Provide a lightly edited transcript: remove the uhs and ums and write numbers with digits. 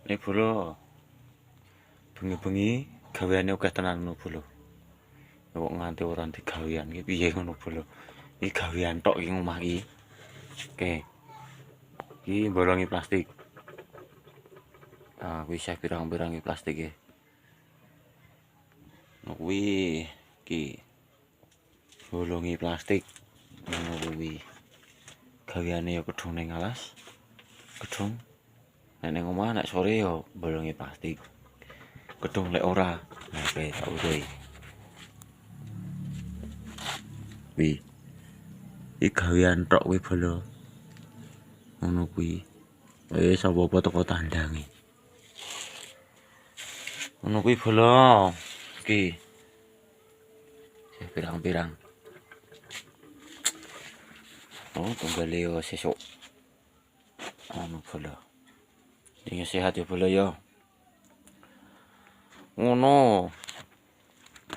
Nek bolo bengi-bengi gaweane akeh tenan ngono bolo. Kok nganti ora digawean iki piye ngono bolo. Iki gawean tok iki omah iki. Oke. Iki bolongi plastik. Ah, kuwi saya pirang-pirangi plastik e. Kuwi iki bolongi plastik. Ngono kuwi. Gaweane ya kedung ning alas. Kedung. Nek ning omah nek sore ya bolongi plastik. Kedung lek ora. Nah, oke, tak uruhi. Wi. Iki gawean tok kuwi bolo. Ngono kuwi. Sapa-apa teko tandangi. Ngono kuwi bolo. Iki. Pirang-pirang. Oh, tunggale yo sesuk. Anu bolo. Ini sehat ya bolo ya. Ngono.